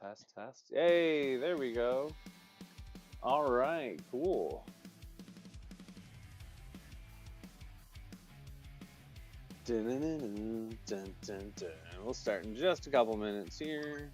Test. Yay, there we go. All right, cool. Dun, dun, dun, dun, dun, dun. We'll start in just a couple minutes here.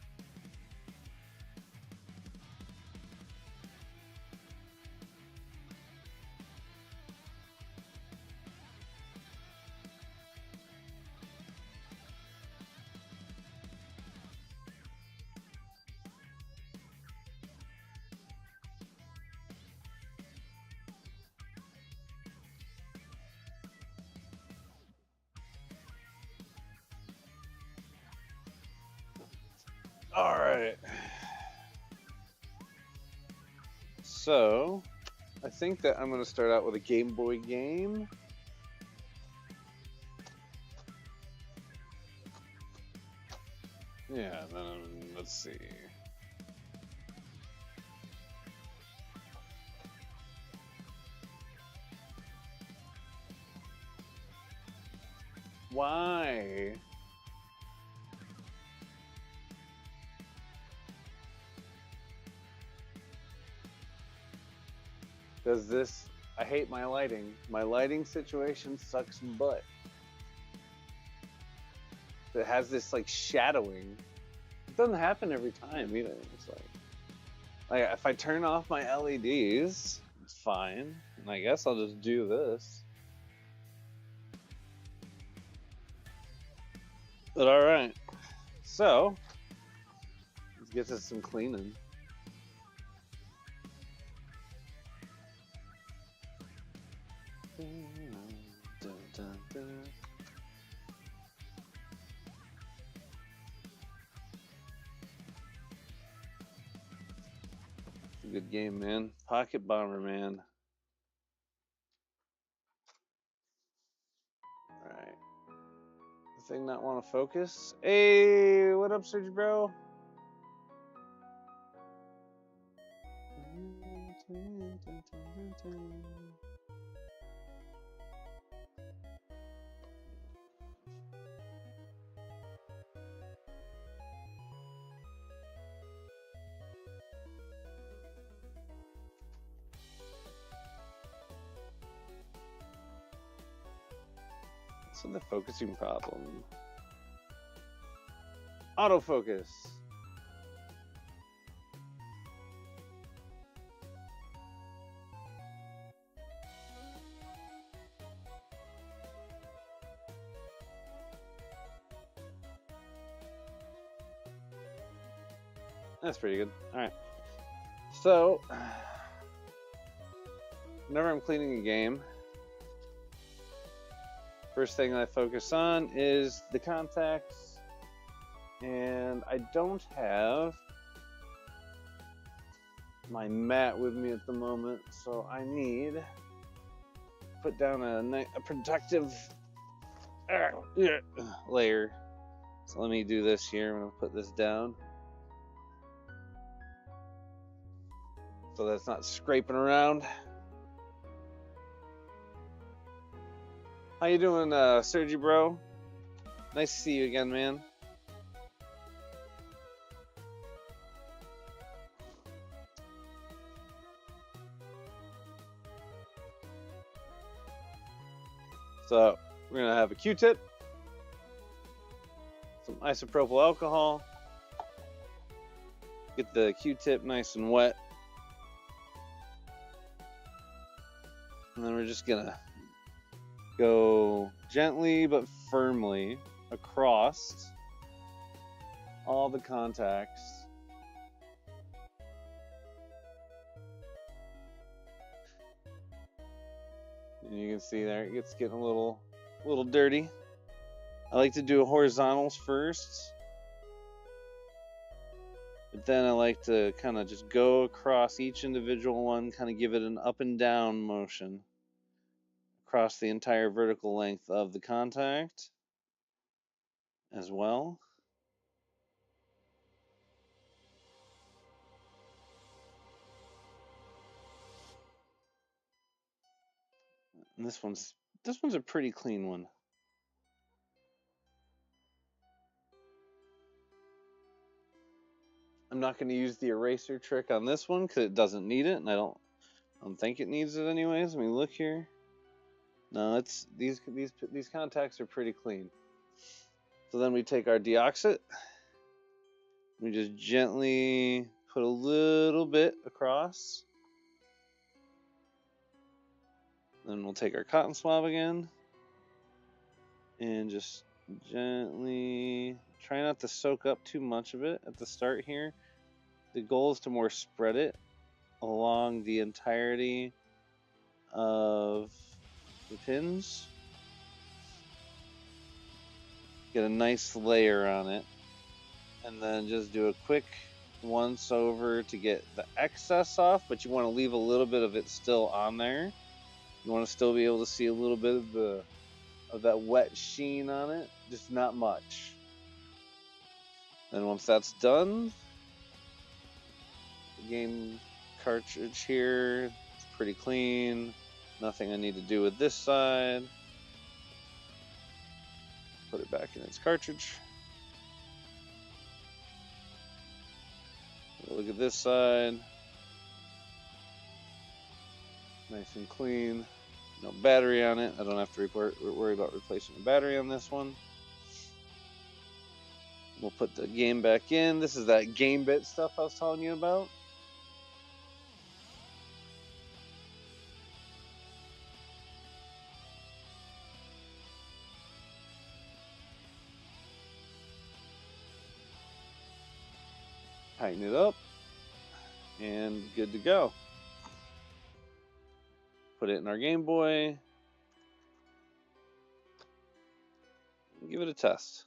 All right. So, I think that I'm going to start out with a Game Boy game. Yeah, then let's see. Why? Does this... I hate my lighting. My lighting situation sucks butt. It has this like shadowing. It doesn't happen every time either. It's like if I turn off my LEDs, it's fine. And I guess I'll just do this. But all right. So let's get to some cleaning. Dun, dun, dun. It's a good game, man. Pocket Bomber, man. All right. The thing not want to focus. Hey, what up, Serge Bro? So the focusing problem. Autofocus. That's pretty good. All right. So, whenever I'm cleaning a game, first thing I focus on is the contacts, and I don't have my mat with me at the moment, so I need to put down a protective layer. So let me do this here. I'm going to put this down so that's not scraping around. How you doing, Sergi bro? Nice to see you again, man. So we're gonna have a Q-tip, some isopropyl alcohol, get the Q-tip nice and wet, and then we're just gonna go gently but firmly across all the contacts. And you can see there it's getting a little dirty. I like to do horizontals first, but then I like to kind of just go across each individual one, kind of give it an up and down motion across the entire vertical length of the contact as well. And this one's a pretty clean one. I'm not going to use the eraser trick on this one because it doesn't need it, and I don't think it needs it anyways. Let me look here. No, it's these contacts are pretty clean. So then we take our deoxit. We just gently put a little bit across. Then we'll take our cotton swab again and just gently try not to soak up too much of it at the start here. The goal is to more spread it along the entirety of the pins. Get a nice layer on it, and then just do a quick once over to get the excess off, but you want to leave a little bit of it still on there. You want to still be able to see a little bit of that wet sheen on it, just not much. Then once that's done, the game cartridge here, it's pretty clean. Nothing I need to do with this side. Put it back in its cartridge. Look at this side. Nice and clean. No battery on it. I don't have to worry about replacing the battery on this one. We'll put the game back in. This is that game bit stuff I was telling you about. Tighten it up, and good to go. Put it in our Game Boy. Give it a test.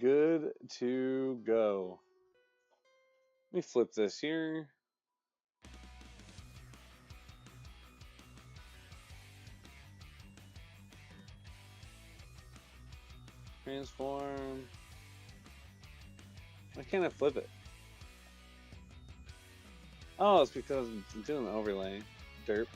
Good to go. Let me flip this here. Transform. Why can't I flip it? Oh, it's because I'm doing the overlay. Derp.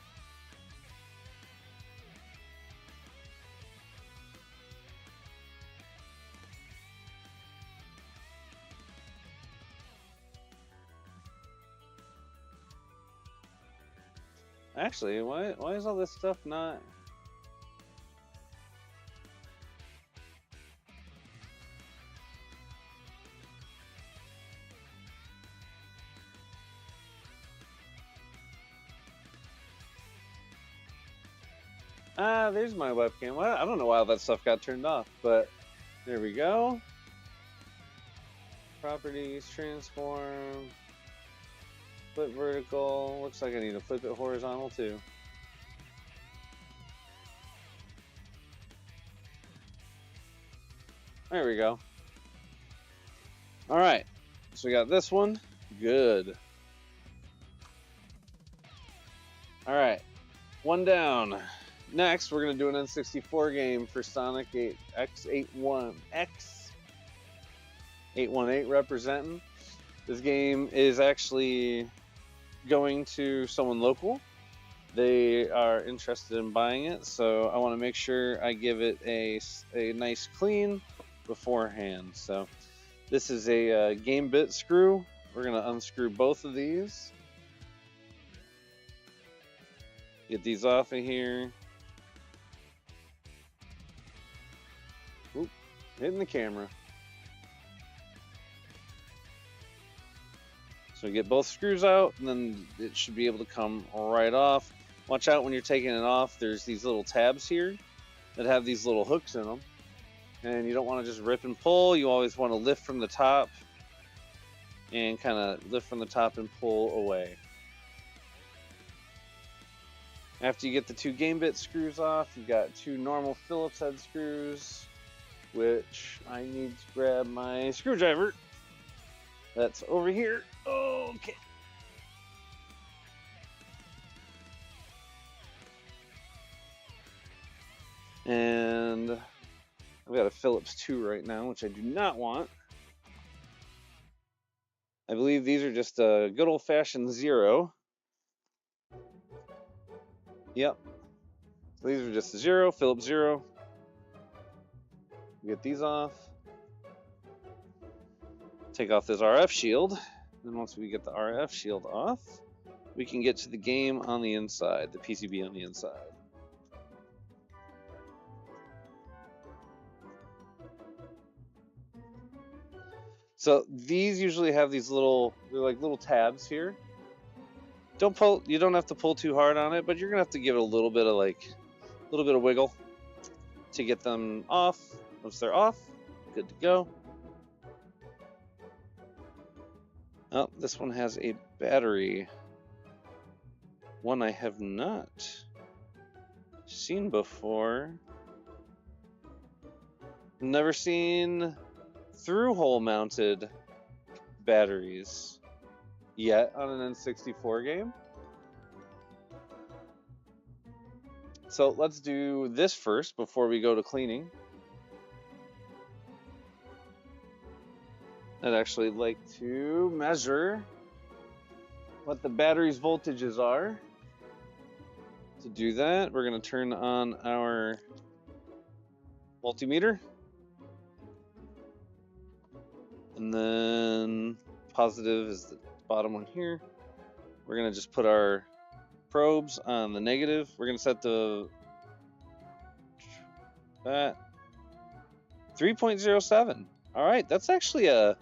Actually, why is all this stuff not... Ah, there's my webcam. Well, I don't know why all that stuff got turned off, but there we go. Properties, transform, flip vertical. Looks like I need to flip it horizontal too. There we go. All right, so we got this one. Good. All right, one down. Next, we're going to do an N64 game for Sonic X818 representing. This game is actually going to someone local. They are interested in buying it, so I want to make sure I give it a nice clean beforehand. So this is a game bit screw. We're going to unscrew both of these. Get these off of here. Oop, hitting the camera. So get both screws out, and then it should be able to come right off. Watch out when you're taking it off. There's these little tabs here that have these little hooks in them. And you don't want to just rip and pull. You always want to lift from the top and kind of lift from the top and pull away. After you get the two game bit screws off, you've got two normal Phillips head screws, which I need to grab my screwdriver. That's over here. Okay. And I've got a Phillips 2 right now, which I do not want. I believe these are just a good old-fashioned 0. Yep. So these are just a 0, Phillips 0. Get these off. Take off this RF shield. And once we get the RF shield off, we can get to the game on the inside, the PCB on the inside. So these usually have these little, they're like little tabs here. You don't have to pull too hard on it, but you're gonna have to give it a little bit of wiggle to get them off. Once they're off, good to go. Oh, this one has a battery. One I have not seen before. Never seen through-hole mounted batteries yet on an N64 game. So let's do this first before we go to cleaning. I'd actually like to measure what the battery's voltages are. To do that, we're going to turn on our multimeter. And then positive is the bottom one here. We're going to just put our probes on the negative. We're going to set that 3.07. All right, that's actually a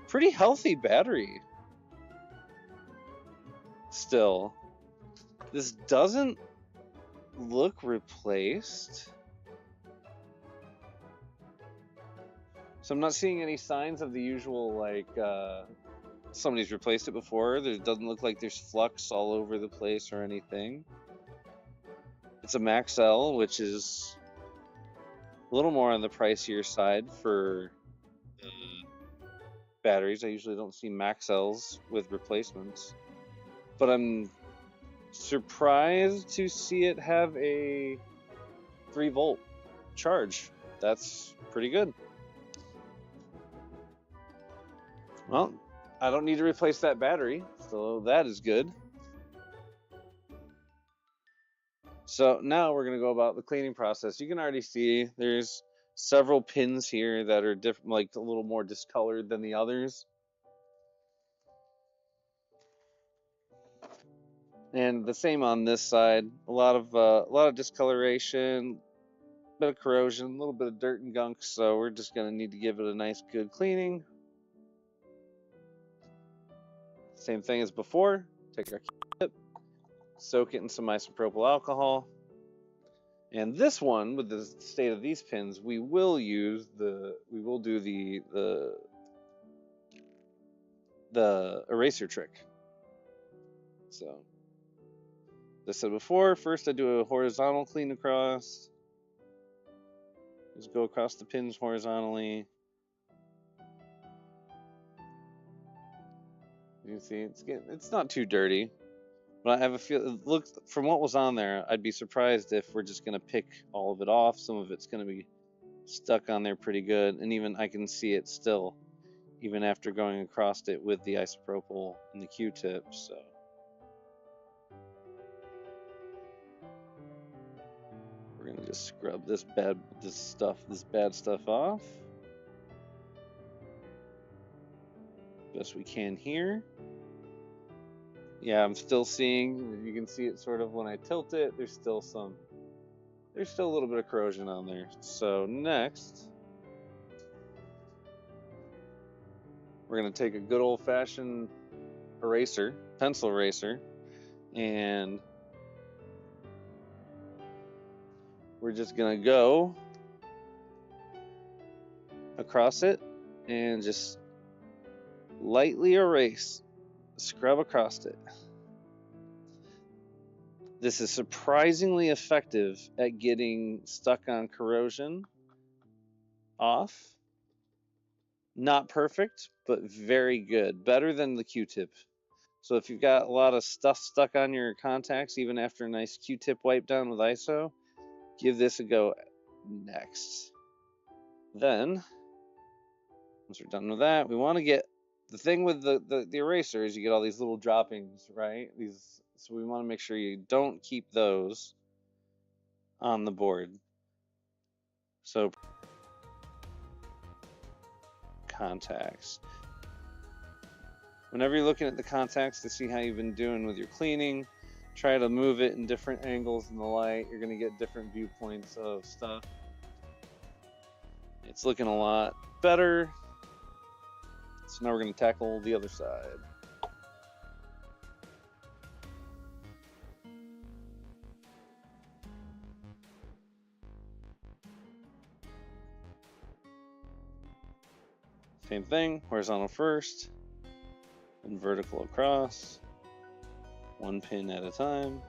pretty healthy battery. Still, this doesn't look replaced. So I'm not seeing any signs of the usual, like, somebody's replaced it before. There doesn't look like there's flux all over the place or anything. It's a Max L, which is a little more on the pricier side for batteries. I usually don't see Max Ls with replacements. But I'm surprised to see it have a 3-volt charge. That's pretty good. Well, I don't need to replace that battery, so that is good. So now we're going to go about the cleaning process. You can already see there's several pins here that are different, like a little more discolored than the others. And the same on this side. A lot of discoloration, bit of corrosion, a little bit of dirt and gunk. So we're just going to need to give it a nice, good cleaning. Same thing as before. Take our Q-tip, soak it in some isopropyl alcohol. And this one, with the state of these pins, we will do the eraser trick. So, as I said before, first I do a horizontal clean across. Just go across the pins horizontally. You can see it's not too dirty, but I have a feel. Look, from what was on there, I'd be surprised if we're just gonna pick all of it off. Some of it's gonna be stuck on there pretty good, and even I can see it still, even after going across it with the isopropyl and the Q-tip. So we're gonna just scrub this bad stuff off best we can here. Yeah, I'm still seeing, you can see it sort of when I tilt it, there's still a little bit of corrosion on there. So next, we're gonna take a good old-fashioned eraser, pencil eraser, and we're just gonna go across it and just lightly erase, scrub across it. This is surprisingly effective at getting stuck on corrosion off. Not perfect, but very good. Better than the Q-tip. So if you've got a lot of stuff stuck on your contacts, even after a nice Q-tip wipe down with ISO, give this a go next. Then, once we're done with that, we want to get, the thing with the eraser is you get all these little droppings, right? These So we want to make sure you don't keep those on the board. So contacts. Whenever you're looking at the contacts to see how you've been doing with your cleaning, try to move it in different angles in the light. You're going to get different viewpoints of stuff. It's looking a lot better. So now we're going to tackle the other side. Same thing, horizontal first, and vertical across, one pin at a time.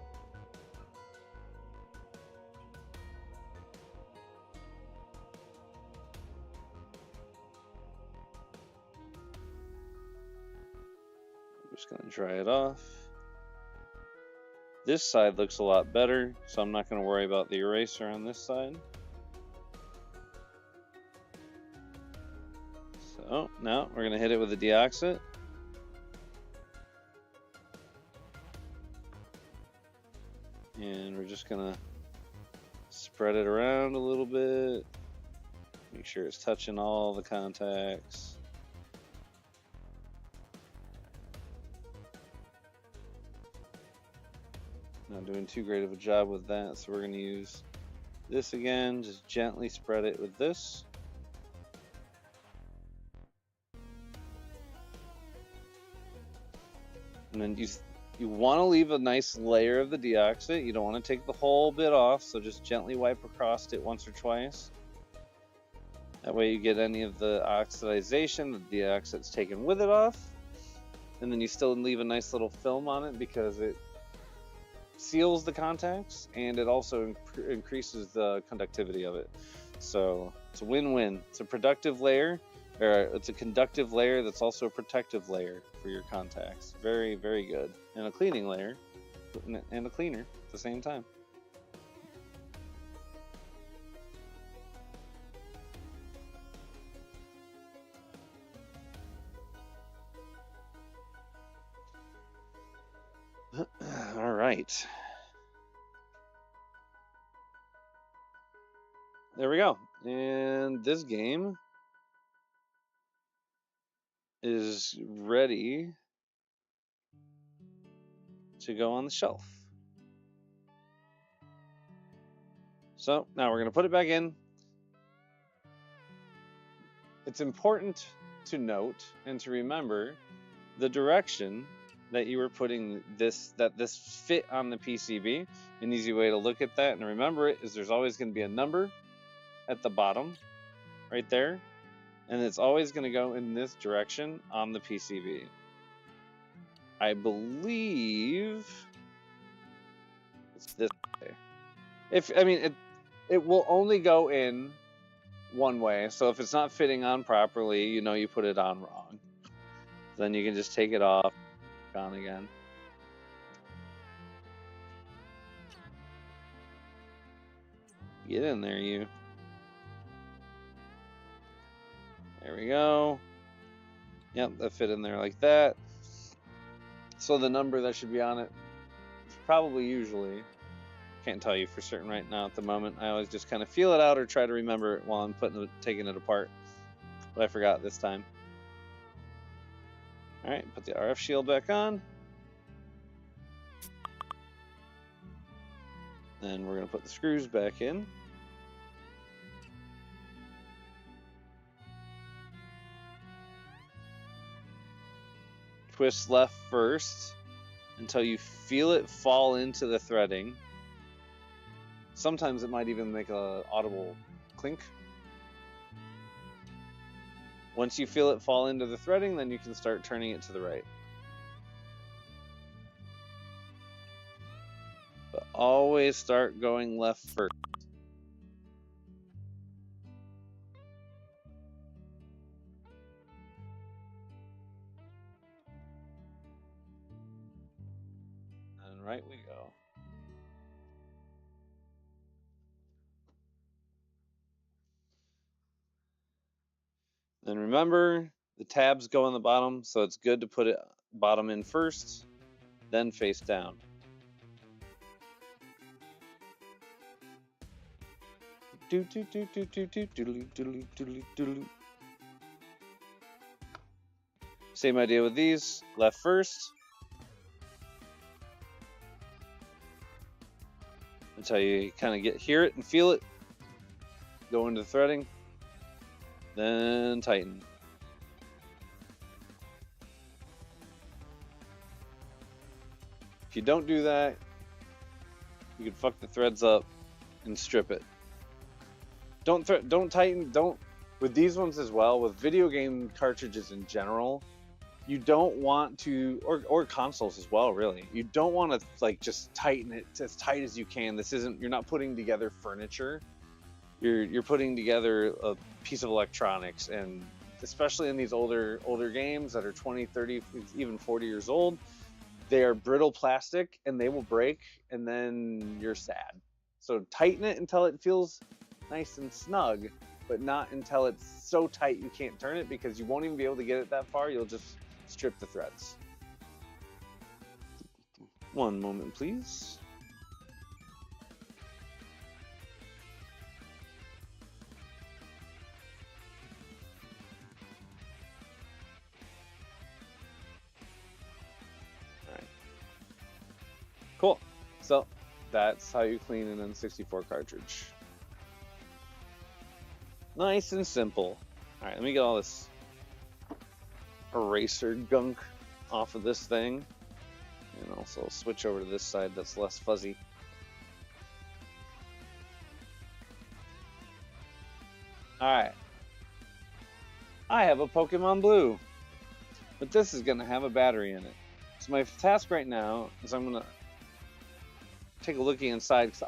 I'm just going to dry it off. This side looks a lot better, so I'm not going to worry about the eraser on this side. So now we're going to hit it with a deoxit. And we're just going to spread it around a little bit. Make sure it's touching all the contacts. Not doing too great of a job with that, so we're going to use this again. Just gently spread it with this. And then you want to leave a nice layer of the deoxit. You don't want to take the whole bit off, so just gently wipe across it once or twice. That way you get any of the oxidization, the deoxit's taken with it off. And then you still leave a nice little film on it because it seals the contacts and it also increases the conductivity of it. So it's a win-win. It's a productive layer, or it's a conductive layer that's also a protective layer for your contacts. Very, very good. And a cleaning layer and a cleaner at the same time. All right. There we go. And this game is ready to go on the shelf. So now we're going to put it back in. It's important to note and to remember the direction that you were putting this fit on the PCB. An easy way to look at that and remember it is there's always going to be a number at the bottom right there, and it's always going to go in this direction on the PCB. I believe it's this way. It will only go in one way, so if it's not fitting on properly, you know you put it on wrong. Then you can just take it off, on again. Get in there, you. There we go. Yep, that fit in there like that. So the number that should be on it is probably usually, can't tell you for certain right now at the moment. I always just kind of feel it out or try to remember it while I'm taking it apart. But I forgot this time. All right, put the RF shield back on. Then we're going to put the screws back in. Twist left first until you feel it fall into the threading. Sometimes it might even make an audible clink. Once you feel it fall into the threading, then you can start turning it to the right. But always start going left first. And right we go. Then remember, the tabs go on the bottom, so it's good to put it bottom in first, then face down. Same idea with these. Left first. Until you kind of hear it and feel it. Go into threading. Then tighten. If you don't do that, you can fuck the threads up and strip it. Don't tighten. With these ones as well. With video game cartridges in general, you don't want to, or consoles as well, really. You don't want to like just tighten it as tight as you can. You're not putting together furniture. You're putting together a piece of electronics, and especially in these older games that are 20, 30, even 40 years old, they are brittle plastic and they will break, and then you're sad. So tighten it until it feels nice and snug, but not until it's so tight you can't turn it, because you won't even be able to get it that far. You'll just strip the threads. One moment, please. All right. Cool. So that's how you clean an N64 cartridge. Nice and simple. All right, let me get all this eraser gunk off of this thing, and also switch over to this side that's less fuzzy. Alright, I have a Pokemon Blue, but this is going to have a battery in it. So my task right now is I'm going to take a look inside, because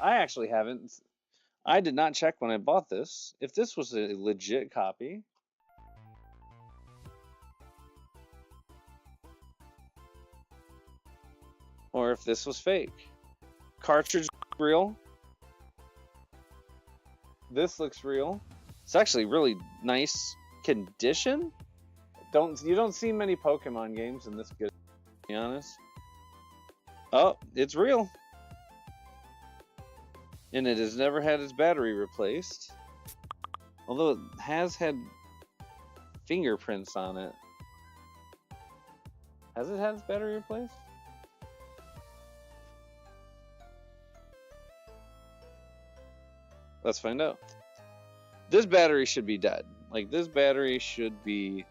I did not check when I bought this if this was a legit copy. Or if this was fake. Cartridge real. This looks real. It's actually really nice condition. You don't see many Pokemon games in this good, to be honest. Oh, it's real. And it has never had its battery replaced. Although it has had fingerprints on it. Has it had its battery replaced? Let's find out. This battery should be dead. Like, this battery should be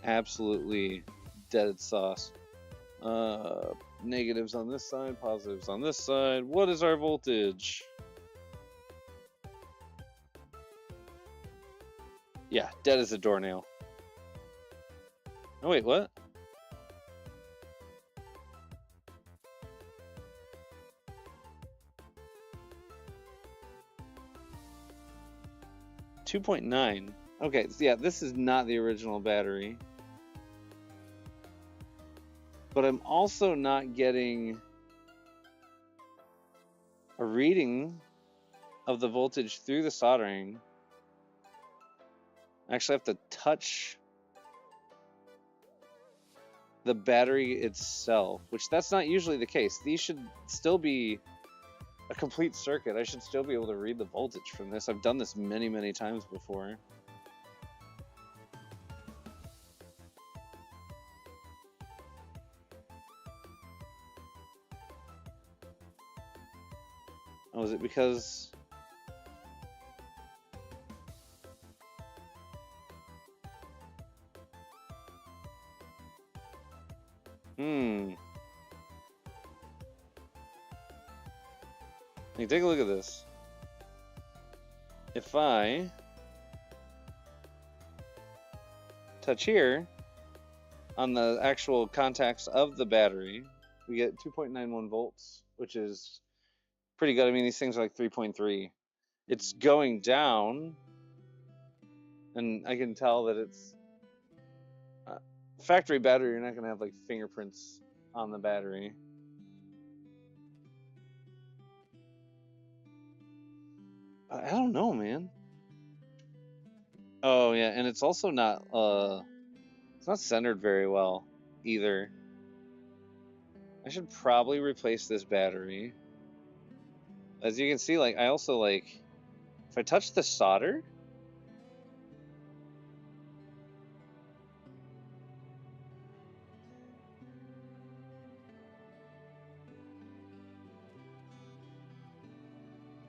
absolutely dead sauce. Negatives on this side, positives on this side. What is our voltage? Yeah, dead as a doornail. Oh wait, what? .9. Okay, so yeah, this is not the original battery. But I'm also not getting a reading of the voltage through the soldering. I actually have to touch the battery itself, which that's not usually the case. These should still be a complete circuit. I should still be able to read the voltage from this. I've done this many, many times before. Oh, is it because... Like, take a look at this. If I touch here on the actual contacts of the battery, we get 2.91 volts, which is pretty good. I mean, these things are like 3.3. It's going down, and I can tell that it's factory battery. You're not going to have like fingerprints on the battery. I don't know, man. Oh yeah, and it's also not it's not centered very well either. I should probably replace this battery. As you can see, like, I also, like, If I touch the solder,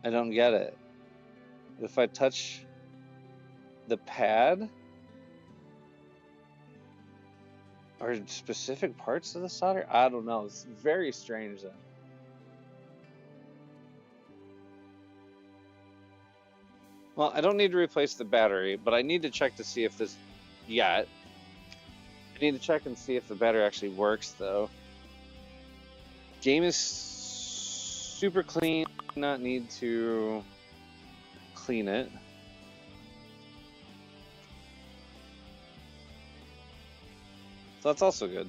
I don't get it. If I touch the pad or specific parts of the solder, I don't know. It's very strange then. Well, I don't need to replace the battery, but I need to check to see if this yet. I need to check and see if the battery actually works though. Game is super clean, not need to clean it. So that's also good.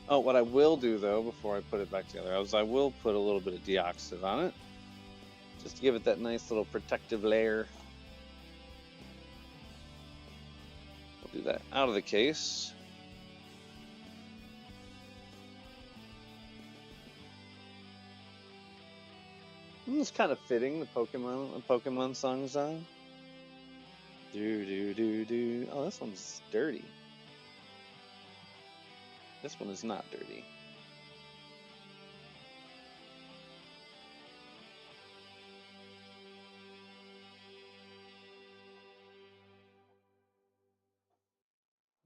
Oh, what I will do though, before I put it back together, is I will put a little bit of deoxid on it, just to give it that nice little protective layer. We'll do that out of the case. It's kind of fitting, the Pokemon songs on. Do do do do. Oh, this one's dirty. This one is not dirty.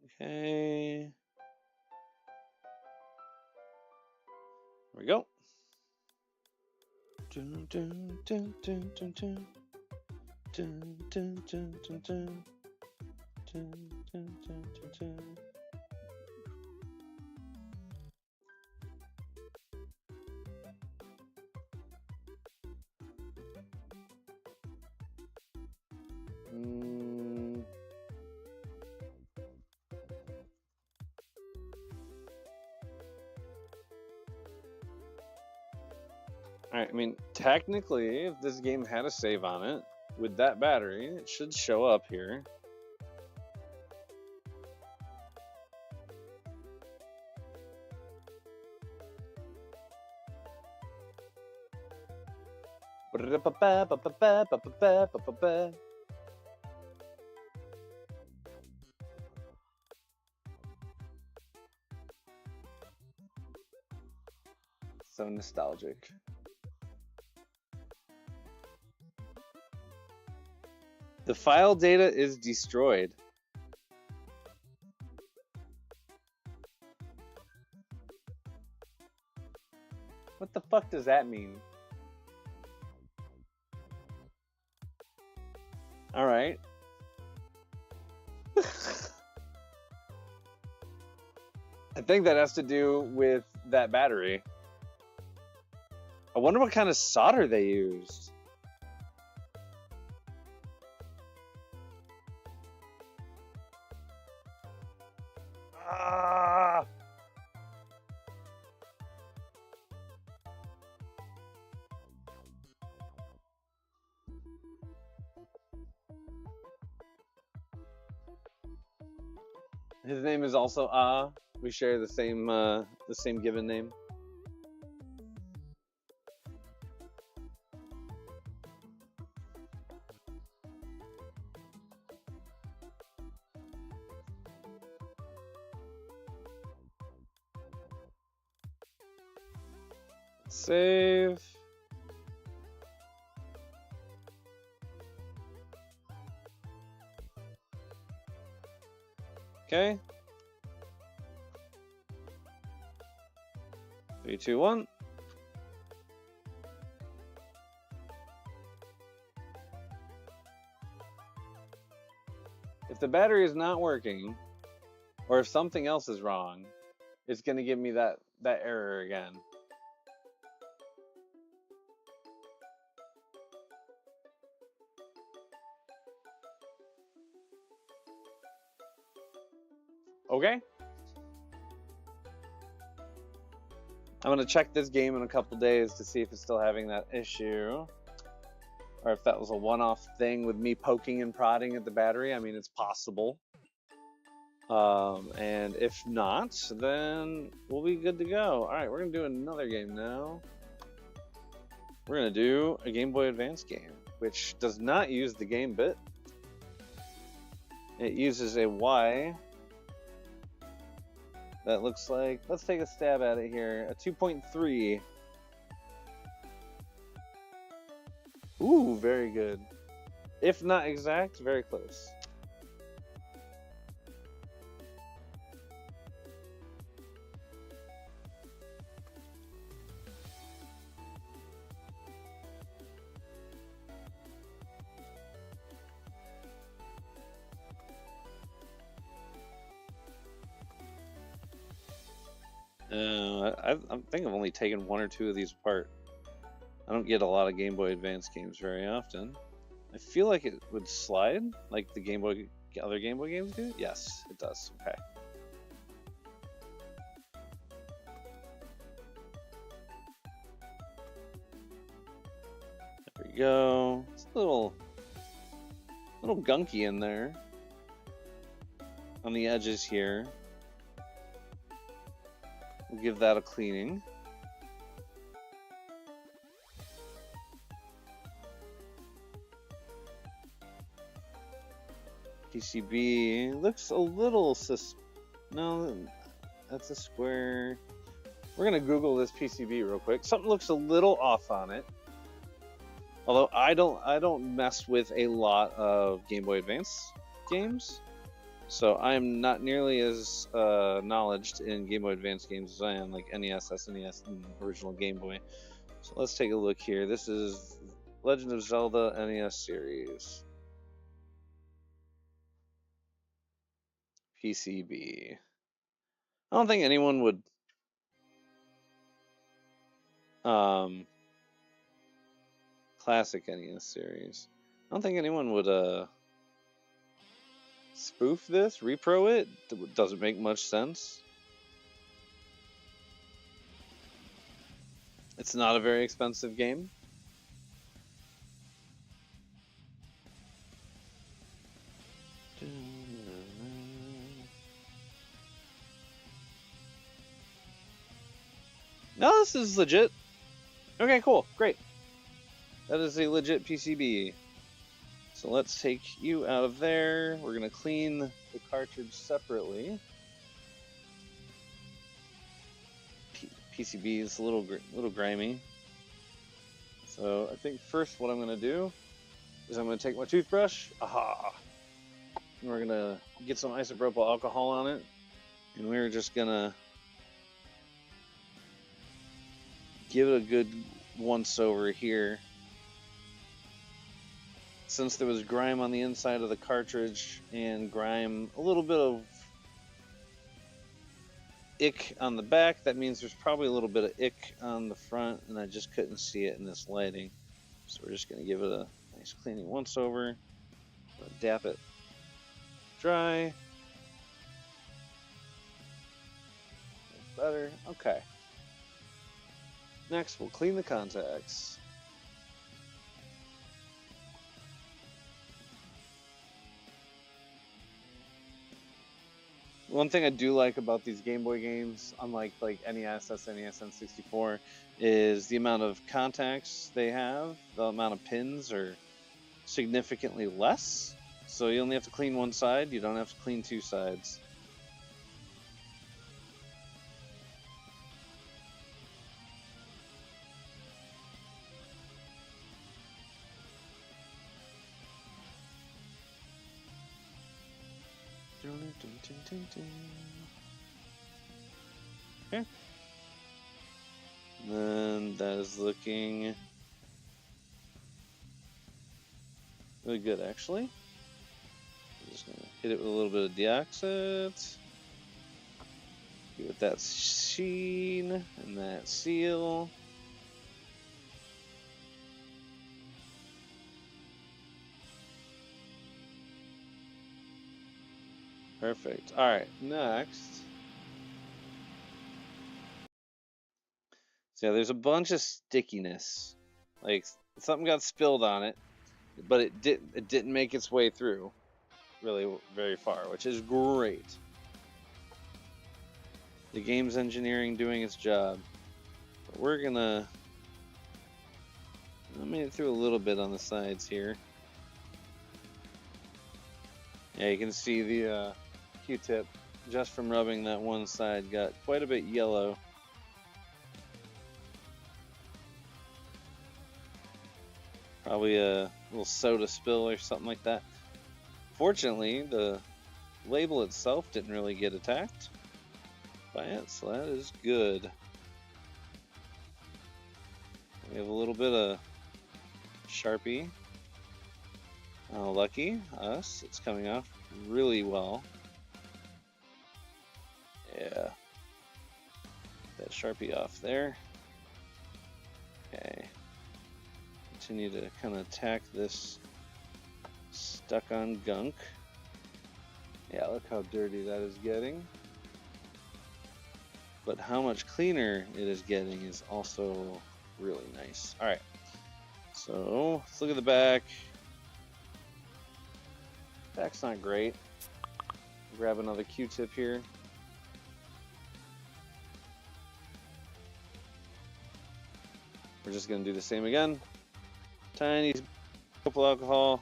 Okay. There we go. Dun, dun, dun, dun, dun, dun. Dun, dun, dun, dun, dun. Dun, dun, dun, dun, dun. Alright, I mean, technically, if this game had a save on it, with that battery, it should show up here. So nostalgic. The file data is destroyed. What the fuck does that mean? All right. I think that has to do with that battery. I wonder what kind of solder they used. His name is also We share the same given name. Save. Okay. 3, 2, 1. If the battery is not working, or if something else is wrong, it's going to give me that error again. Okay. I'm going to check this game in a couple days to see if it's still having that issue, or if that was a one-off thing with me poking and prodding at the battery. I mean, it's possible. And if not, then we'll be good to go. All right, we're going to do another game now. we're gonna do a Game Boy Advance game, which does not use the game bit. It uses a Y that looks like, let's take a stab at it here, a 2.3. Ooh, very good. If not exact, very close. I think I've only taken one or two of these apart. I don't get a lot of Game Boy Advance games very often. I feel like it would slide, like the other Game Boy games do. Yes, it does. Okay. There we go. It's a little gunky in there on the edges here. We'll give that a cleaning. PCB looks a little no, that's a square. We're gonna Google this PCB real quick. Something looks a little off on it. Although I don't mess with a lot of Game Boy Advance games, so I'm not nearly as knowledged in Game Boy Advance games as I am like NES, SNES, and original Game Boy. So let's take a look here. This is Legend of Zelda NES series. PCB. I don't think anyone would classic NES series. I don't think anyone would spoof this, repro it. Doesn't make much sense. It's not a very expensive game. No, this is legit. Okay, cool, great. That is a legit PCB. So let's take you out of there. We're gonna clean the cartridge separately. PCB is a little grimy. So I think first what I'm gonna do is I'm gonna take my toothbrush. Aha! And we're gonna get some isopropyl alcohol on it, and we're just gonna give it a good once over here. Since there was grime on the inside of the cartridge and grime, a little bit of ick on the back, that means there's probably a little bit of ick on the front, and I just couldn't see it in this lighting. So we're just going to give it a nice cleaning once over, dap it dry. That's better. Okay. Next, we'll clean the contacts. One thing I do like about these Game Boy games, unlike like NES, SNES, N64, is the amount of contacts they have. The amount of pins are significantly less. So you only have to clean one side, you don't have to clean two sides. Okay. Then that is looking really good, actually. I'm just gonna hit it with a little bit of deoxit. Give it that sheen and that seal. Perfect. All right, next. So yeah, there's a bunch of stickiness. Like something got spilled on it, but it didn't make its way through really very far, which is great. The game's engineering doing its job. But we're gonna I made it through a little bit on the sides here. Yeah, you can see the Q-tip just from rubbing that one side got quite a bit yellow. Probably a little soda spill or something like that. Fortunately, the label itself didn't really get attacked by it, so that is good. We have a little bit of Sharpie. Lucky us, it's coming off really well. Yeah. That Sharpie off there. Okay. Continue to kind of tack this stuck on gunk. Yeah, look how dirty that is getting. But how much cleaner it is getting is also really nice. All right. So let's look at the back. Back's not great. Grab another Q-tip here. We're just going to do the same again. Tiny isopropyl alcohol.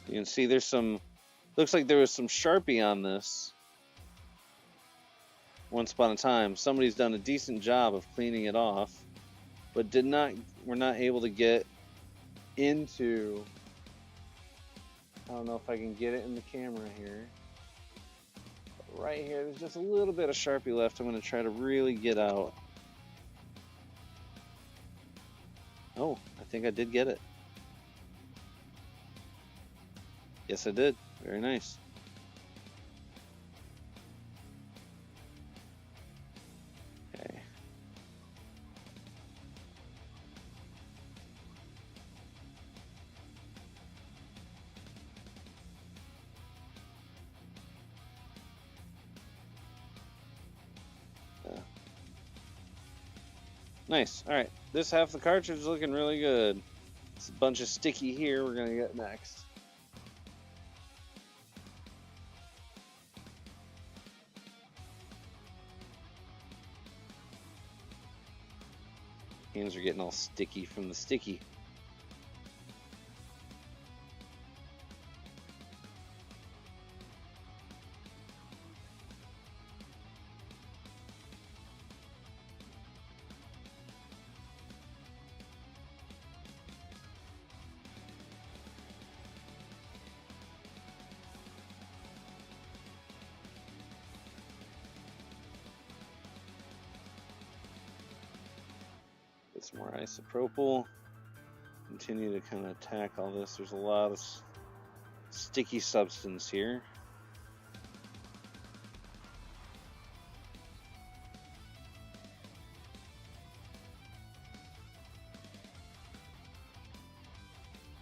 You can see there's some, looks like there was some Sharpie on this once upon a time. Somebody's done a decent job of cleaning it off, but we're not able to get into, I don't know if I can get it in the camera here. But right here, there's just a little bit of Sharpie left. I'm going to try to really get out. Oh, I think I did get it. Yes, I did. Very nice. Okay. Nice. All right. This half of the cartridge is looking really good. It's a bunch of sticky here we're going to get next. Hands are getting all sticky from the sticky. Get some more isopropyl. Continue to kind of tack all this. There's a lot of sticky substance here.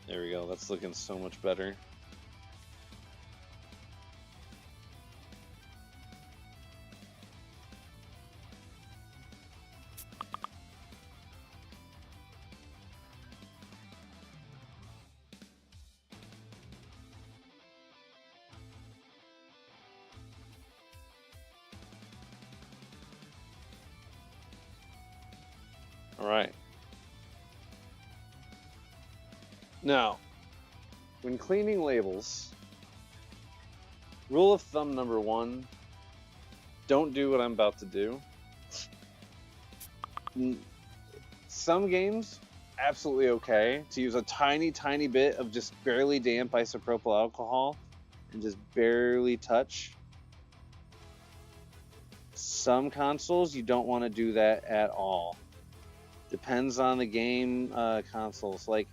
There we go. That's looking so much better. All right. Now, when cleaning labels, rule of thumb number 1, don't do what I'm about to do. Some games, absolutely okay to use a tiny, tiny bit of just barely damp isopropyl alcohol and just barely touch. Some consoles, you don't want to do that at all. Depends on the game consoles. Like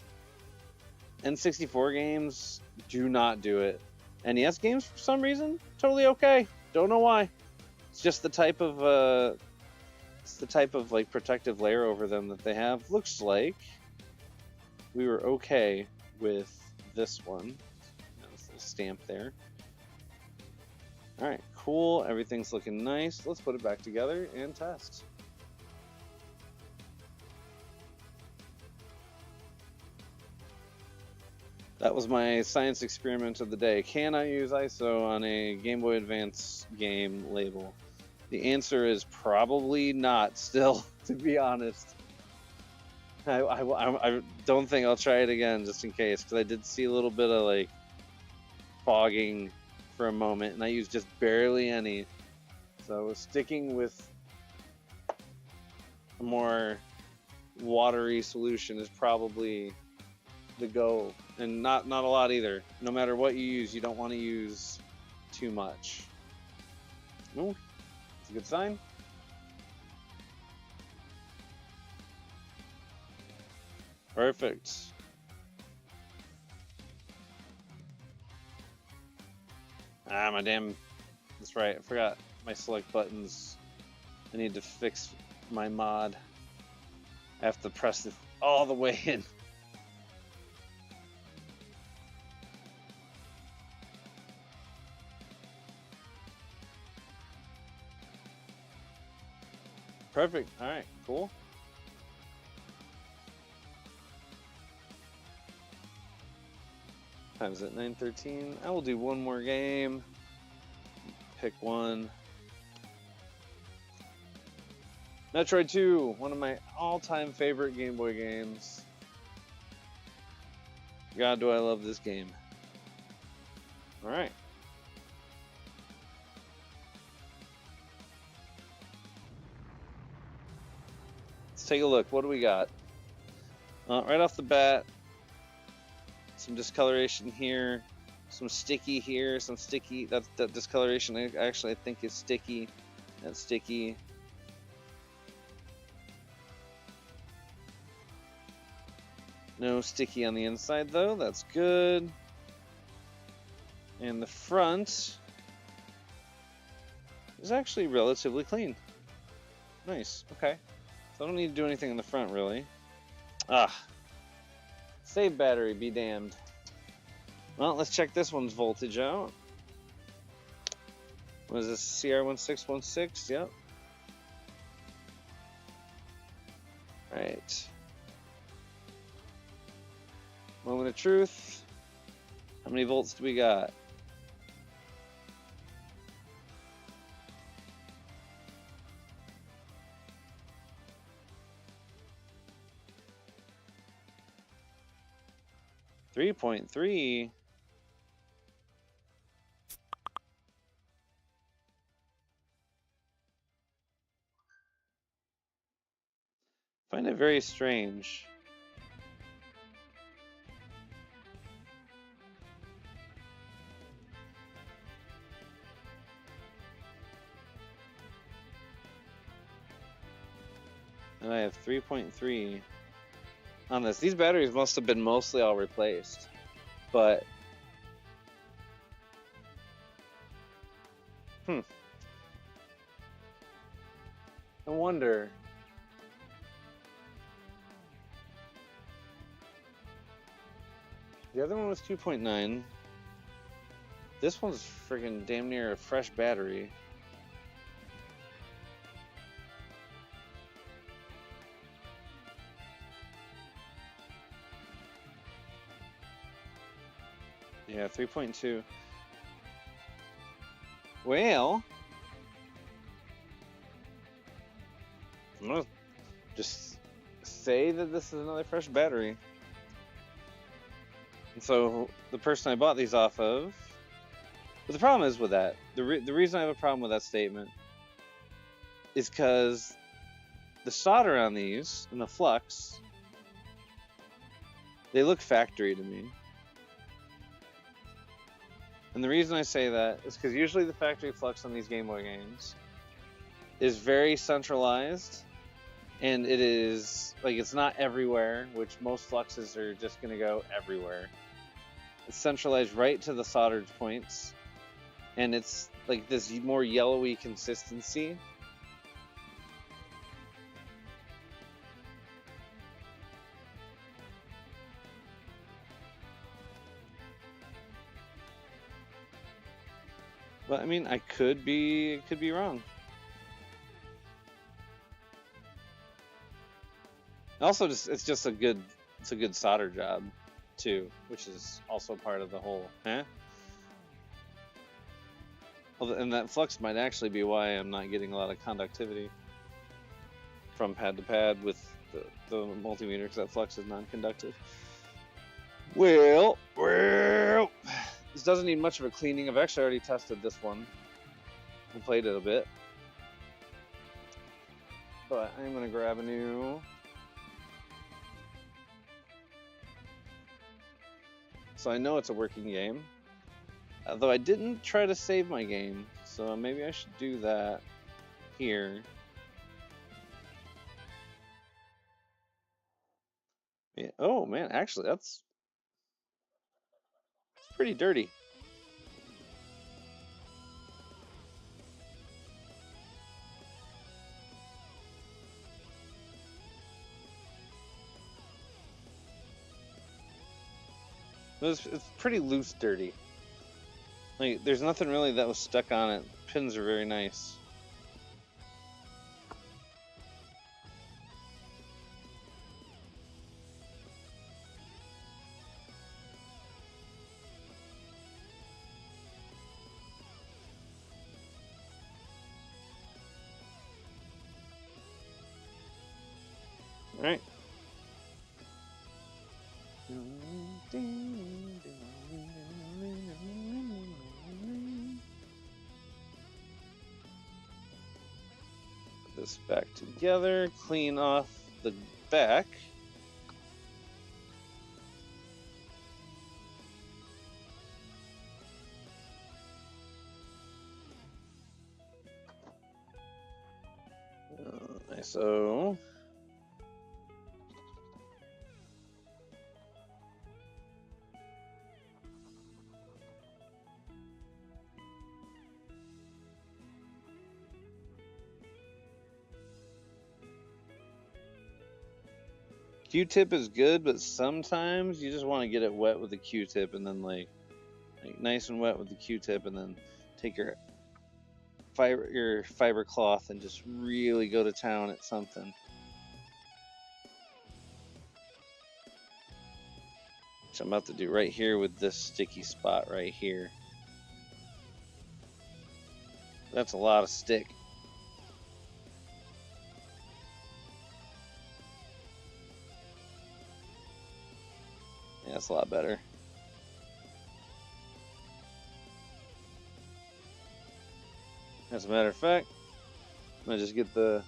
N64 games, do not do it. NES games, for some reason, totally okay. Don't know why. It's just the type of like protective layer over them that they have. Looks like we were okay with this one. This little stamp there. All right, cool. Everything's looking nice. Let's put it back together and test. That was my science experiment of the day. Can I use ISO on a Game Boy Advance game label? The answer is probably not still, to be honest. I don't think I'll try it again just in case, because I did see a little bit of like fogging for a moment, and I used just barely any. So sticking with a more watery solution is probably the go, and not a lot either. No matter what you use, you don't want to use too much. Ooh, it's a good sign. Perfect. Ah, my damn. That's right. I forgot my select buttons. I need to fix my mod. I have to press it all the way in. Perfect. All right. Cool. Time's at 9:13. I will do one more game. Pick one. Metroid 2, one of my all-time favorite Game Boy games. God, do I love this game. All right. Let's take a look. What do we got? Right off the bat, some discoloration here, some sticky here, some sticky. That discoloration actually I think is sticky. That's sticky. No sticky on the inside though. That's good. And the front is actually relatively clean. Nice. Okay. So I don't need to do anything in the front really. Ah. Save battery, be damned. Well, let's check this one's voltage out. What is this? CR1616? Yep. Right. Moment of truth. How many volts do we got? .3. Find it very strange. And I have 3.3 on this. These batteries must have been mostly all replaced, but I wonder. The other one was 2.9. This one's friggin' damn near a fresh battery. Yeah, 3.2. Well, I'm gonna just say that this is another fresh battery. And so the person I bought these off of, but the problem is with that, the reason I have a problem with that statement is because the solder on these and the flux, they look factory to me. And the reason I say that is because usually the factory flux on these Game Boy games is very centralized, and it is like it's not everywhere, which most fluxes are just going to go everywhere. It's centralized right to the soldered points, and it's like this more yellowy consistency. But I mean, it could be wrong. Also, it's a good solder job too, which is also part of the whole, Well, and that flux might actually be why I'm not getting a lot of conductivity from pad to pad with the multimeter, because that flux is non-conductive. Well, this doesn't need much of a cleaning. I've actually already tested this one and played it a bit. But I'm going to grab a new... So I know it's a working game. Though I didn't try to save my game, so maybe I should do that here. Yeah. Oh man, actually that's pretty dirty. It's pretty loose dirty. Like, there's nothing really that was stuck on it. Pins are very nice. All right. Put this back together, clean off the back. So Q-tip is good, but sometimes you just want to get it wet with the Q-tip, and then like nice and wet with the Q-tip, and then take your fiber cloth and just really go to town at something. Which I'm about to do right here with this sticky spot right here. That's a lot of stick. Yeah, that's a lot better. As a matter of fact, I'm gonna just get the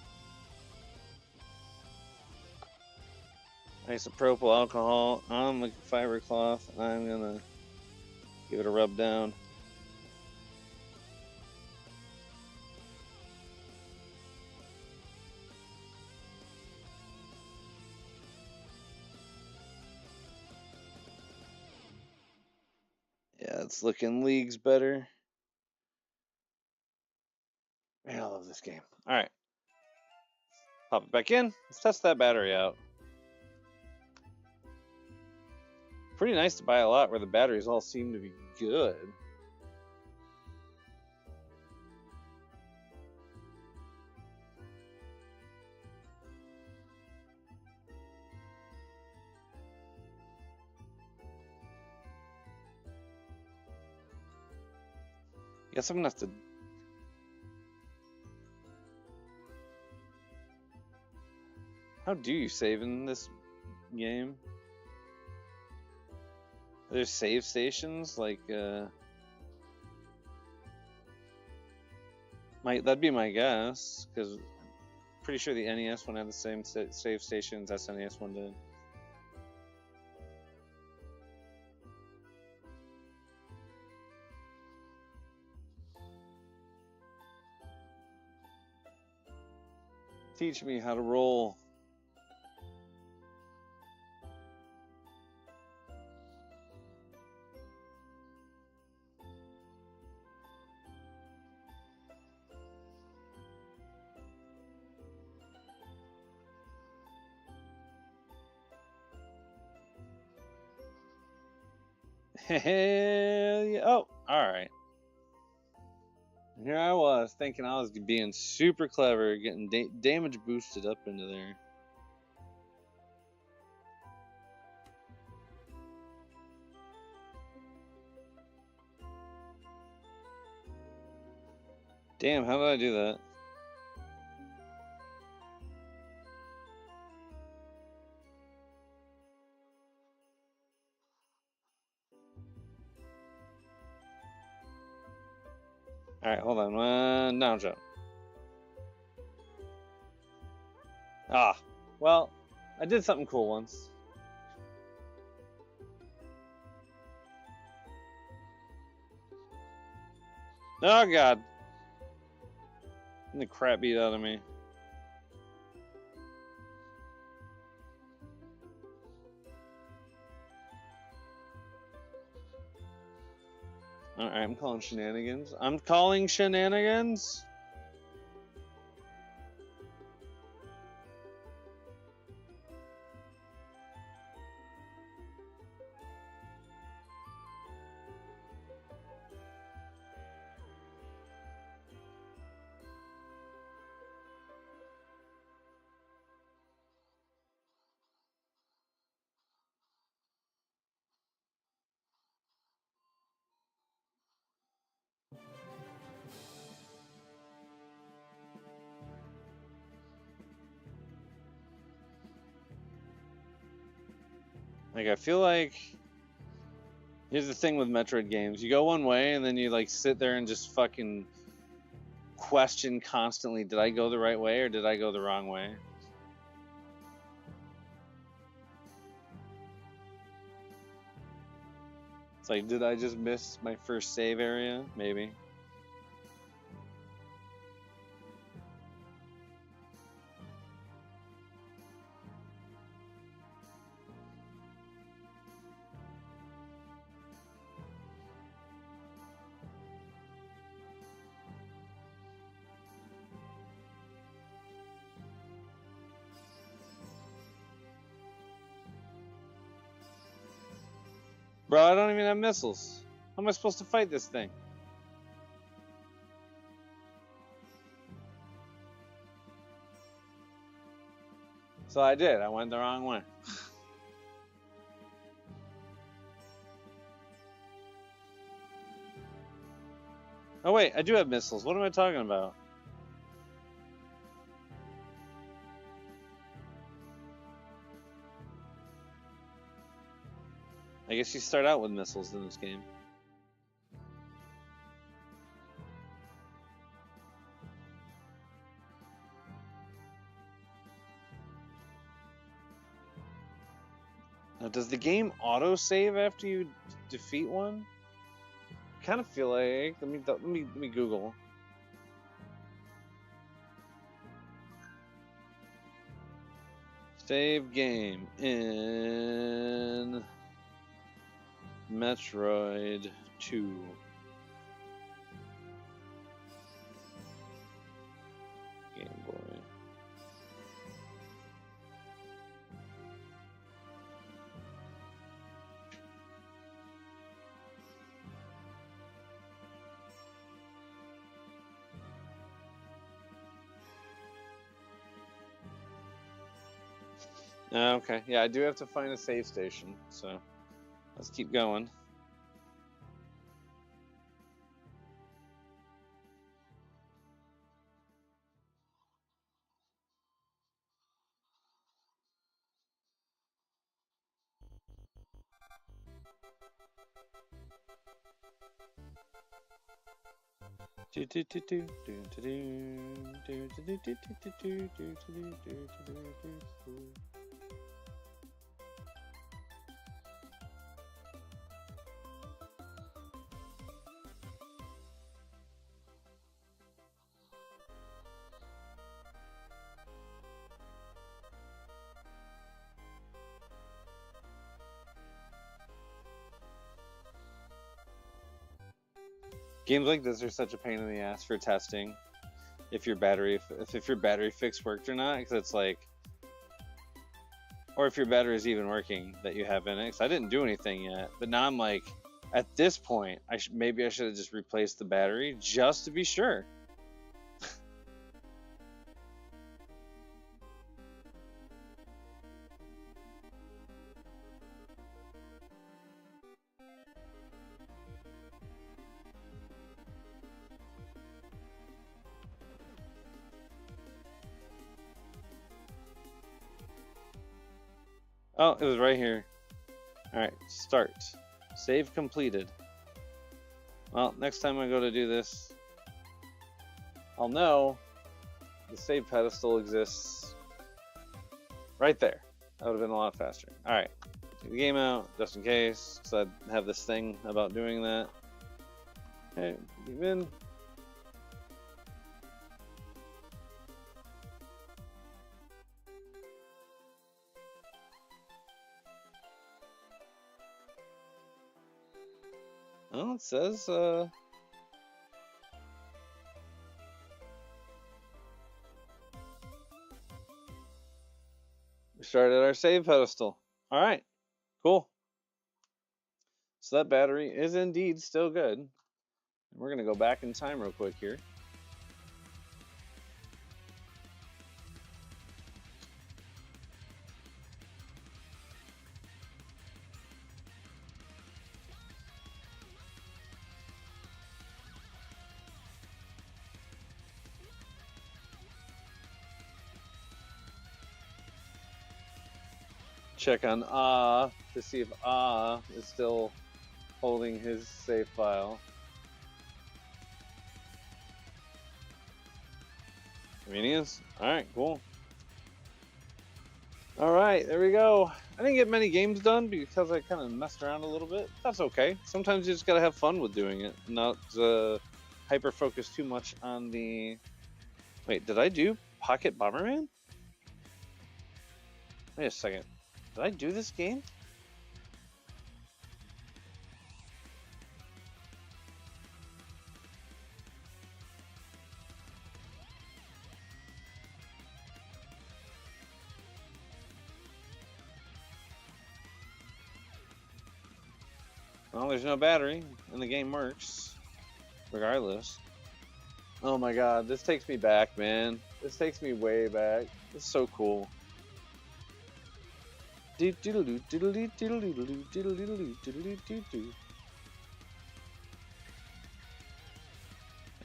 isopropyl alcohol on the fiber cloth, and I'm gonna give it a rub down. Yeah, it's looking leagues better. Man, I love this game. All right, pop it back in. Let's test that battery out. Pretty nice to buy a lot where the batteries all seem to be good. Guess I'm gonna have to. How do you save in this game? There's save stations, like that'd be my guess, because I'm pretty sure the NES one had the same save stations as SNES one did. Teach me how to roll. Hell yeah. Oh, alright. Here I was thinking I was being super clever, getting damage boosted up into there. Damn, how did I do that? Alright, hold on. One down jump. Ah, well, I did something cool once. Oh god. The crap beat out of me. Alright, I'm calling shenanigans. I'm calling shenanigans? Like, I feel like... Here's the thing with Metroid games. You go one way, and then you, like, sit there and just fucking question constantly, did I go the right way, or did I go the wrong way? It's like, did I just miss my first save area? Maybe. Bro, I don't even have missiles. How am I supposed to fight this thing? So I did. I went the wrong way. Oh wait, I do have missiles. What am I talking about? I guess you start out with missiles in this game. Now, does the game auto-save after you defeat one? I kind of feel like... Let me Google. Save game in Metroid 2. Game Boy. Okay, yeah, I do have to find a save station, so let's keep going. Games like this are such a pain in the ass for testing if your battery fix worked or not, because it's like, or if your battery is even working that you have in it. Because I didn't do anything yet, but now I'm like, at this point, maybe I should have just replaced the battery just to be sure. Oh, it was right here. Alright, start. Save completed. Well, next time I go to do this, I'll know the save pedestal exists right there. That would have been a lot faster. Alright, take the game out, just in case, because I have this thing about doing that. Okay, leave in. Oh, it says, we started our save pedestal. Alright, cool. So that battery is indeed still good. We're going to go back in time real quick here. Check on to see if is still holding his save file. I mean, he is. Alright, cool. Alright, there we go. I didn't get many games done because I kind of messed around a little bit. That's okay. Sometimes you just gotta have fun with doing it, not hyper focus too much on the. Wait, did I do Pocket Bomberman? Wait a second. Did I do this game? Well, there's no battery, and the game works, regardless. Oh my god, this takes me back, man. This takes me way back. It's so cool. I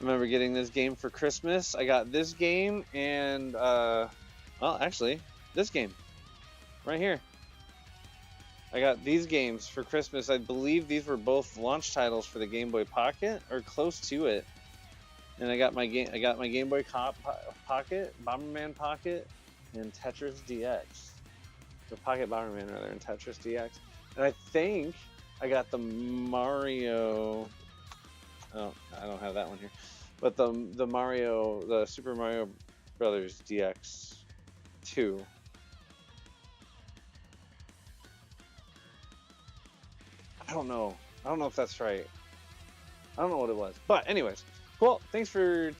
remember getting this game for Christmas. I got this game and, well, actually, this game. Right here. I got these games for Christmas. I believe these were both launch titles for the Game Boy Pocket, or close to it. And I got my Game Boy Pocket, Bomberman Pocket, and Tetris DX. The Pocket Bomberman rather, and Tetris DX. And I think I got the Mario. Oh, I don't have that one here. But the Mario, the Super Mario Brothers DX 2. I don't know. I don't know if that's right. I don't know what it was. But anyways, cool. Thanks for